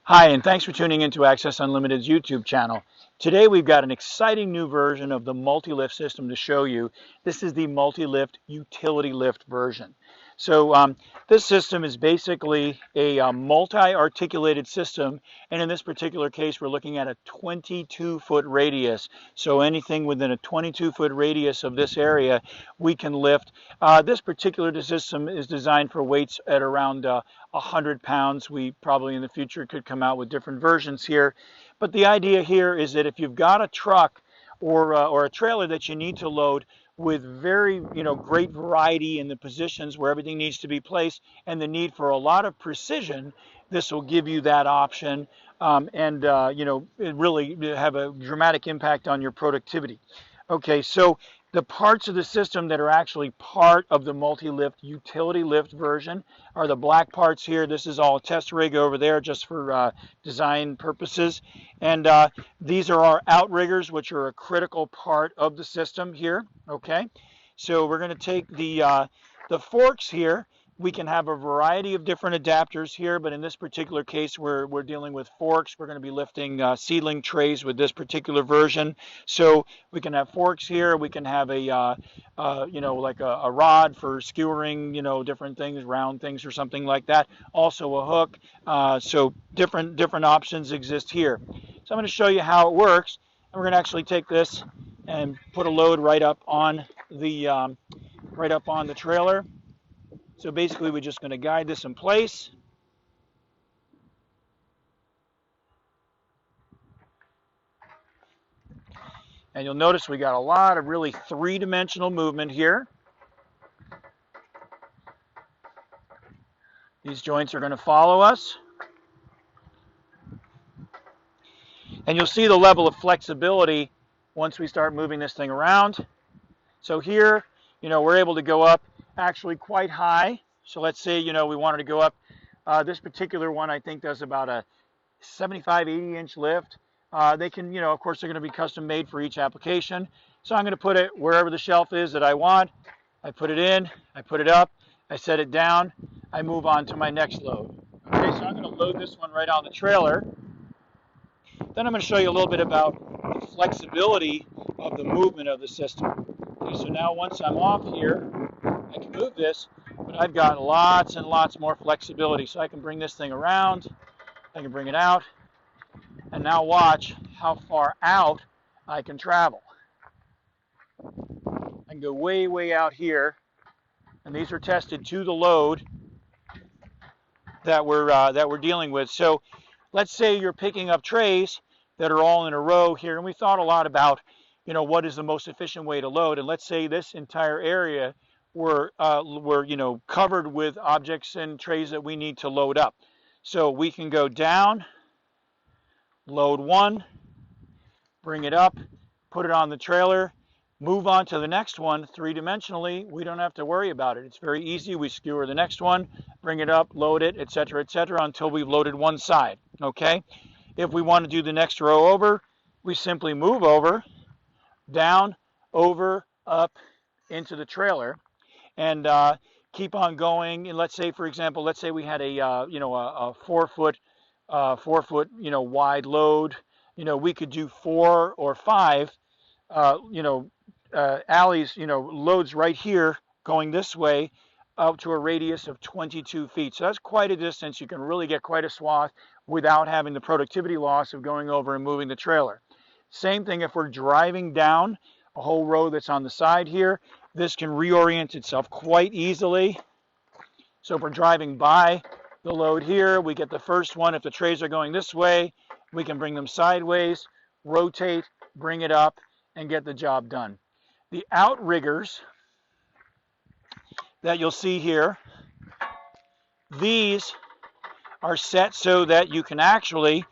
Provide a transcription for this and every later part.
Hi, and thanks for tuning into Access Unlimited's YouTube channel. Today we've got an exciting new version of the multi-lift system to show you. This is the multi-lift utility lift version. So this system is basically a multi-articulated system, and in this particular case we're looking at a 22-foot radius. So anything within a 22-foot radius of this area we can lift. This particular system is designed for weights at around 100 pounds. We probably in the future could come out with different versions here. But the idea here is that if you've got a truck or a trailer that you need to load with very great variety in the positions where everything needs to be placed and the need for a lot of precision, this will give you that option and it really have a dramatic impact on your productivity. Okay, so the parts of the system that are actually part of the multi-lift utility lift version are the black parts here. This is all test rig over there just for design purposes. And these are our outriggers, which are a critical part of the system here. Okay, so we're going to take the forks here. We can have a variety of different adapters here, but in this particular case, we're dealing with forks. We're going to be lifting seedling trays with this particular version. So we can have forks here. We can have like a rod for skewering, different things, round things or something like that. Also a hook. So different options exist here. So I'm going to show you how it works. And we're going to actually take this and put a load right up on the trailer. So basically, we're just going to guide this in place. And you'll notice we got a lot of really three-dimensional movement here. These joints are going to follow us. And you'll see the level of flexibility once we start moving this thing around. So here, we're able to go up actually quite high. So let's say, we wanted to go up. This particular one, I think, does about a 75, 80-inch lift. They can, of course, they're going to be custom made for each application. So I'm going to put it wherever the shelf is that I want. I put it in, I put it up, I set it down, I move on to my next load. Okay, so I'm going to load this one right on the trailer. Then I'm going to show you a little bit about the flexibility of the movement of the system. Okay, so now once I'm off here, I can move this, but I've got lots and lots more flexibility. So I can bring this thing around, I can bring it out, and now watch how far out I can travel. I can go way, way out here, and these are tested to the load that we're dealing with. So let's say you're picking up trays that are all in a row here, and we thought a lot about, what is the most efficient way to load. And let's say this entire area we're covered with objects and trays that we need to load up. So we can go down, load one, bring it up, put it on the trailer, move on to the next one three-dimensionally. We don't have to worry about it. It's very easy. We skewer the next one, bring it up, load it, etc., until we've loaded one side. Okay? If we want to do the next row over, we simply move over, down, over, up, into the trailer, and keep on going. And let's say, for example, we had a 4-foot wide load. We could do 4 or 5 alleys, loads right here going this way out to a radius of 22 feet. So that's quite a distance. You can really get quite a swath without having the productivity loss of going over and moving the trailer. Same thing if we're driving down a whole row that's on the side here. This can reorient itself quite easily. So if we're driving by the load here, we get the first one. If the trays are going this way, we can bring them sideways, rotate, bring it up, and get the job done. The outriggers that you'll see here, these are set so that you can actually,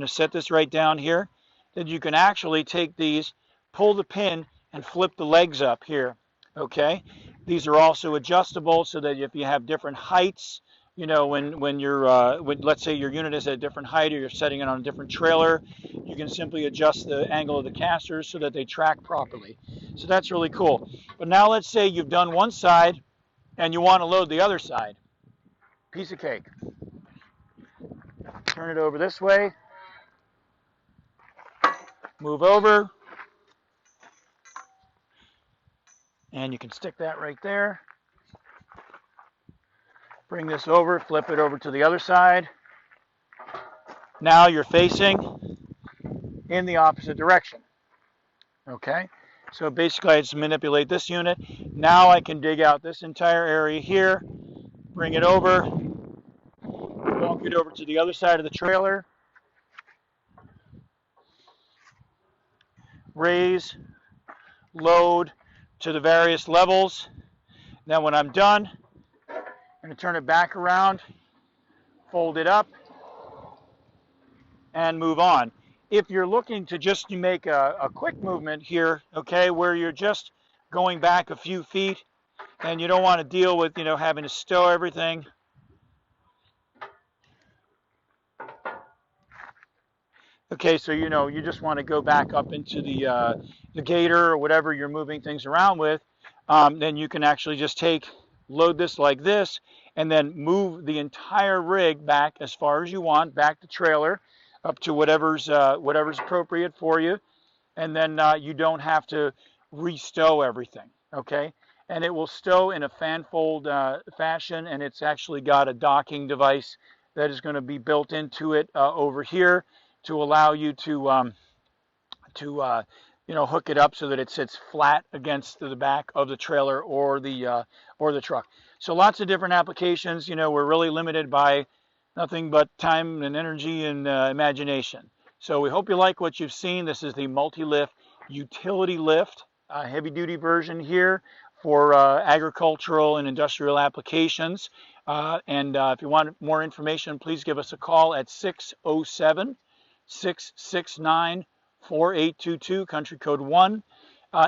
set this right down here, that you can actually take these, pull the pin, and flip the legs up here. Okay? These are also adjustable so that if you have different heights, when you're, let's say your unit is at a different height or you're setting it on a different trailer, you can simply adjust the angle of the casters so that they track properly. So that's really cool. But now let's say you've done one side and you want to load the other side. Piece of cake. turn it over this way, move over, and you can stick that right there. Bring this over, flip it over to the other side. Now you're facing in the opposite direction. Okay, so basically I just manipulate this unit. Now I can dig out this entire area here, bring it over, walk it over to the other side of the trailer, raise, load to the various levels. Now when I'm done, I'm going to turn it back around, fold it up, and move on. If you're looking to just make a quick movement here, okay, where you're just going back a few feet and you don't want to deal with, having to stow everything. Okay, so you just want to go back up into the gator or whatever you're moving things around with, then you can actually just load this like this, and then move the entire rig back as far as you want, back the trailer, up to whatever's appropriate for you, and then you don't have to restow everything, okay? And it will stow in a fanfold fashion, and it's actually got a docking device that is going to be built into it over here to allow you to hook it up so that it sits flat against the back of the trailer or the truck. So lots of different applications. We're really limited by nothing but time and energy and imagination. So we hope you like what you've seen. This is the multi-lift utility lift, heavy-duty version here for agricultural and industrial applications. And if you want more information, please give us a call at 607-669-4822, country code 1.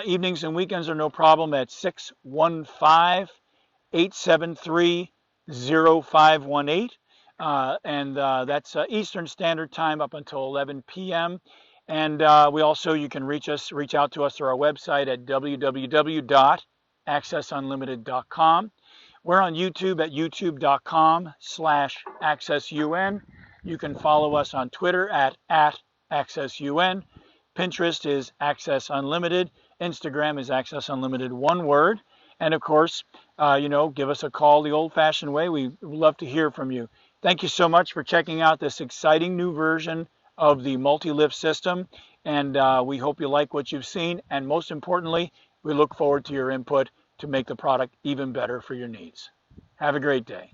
Evenings and weekends are no problem at 615-873-0518. And that's Eastern Standard Time up until 11 p.m. And you can reach out to us through our website at www.accessunlimited.com. We're on YouTube at youtube.com/accessun. You can follow us on Twitter at accessun. Pinterest is Access Unlimited. Instagram is Access Unlimited, one word. And of course, give us a call the old-fashioned way. We love to hear from you. Thank you so much for checking out this exciting new version of the multi-lift system. And we hope you like what you've seen. And most importantly, we look forward to your input to make the product even better for your needs. Have a great day.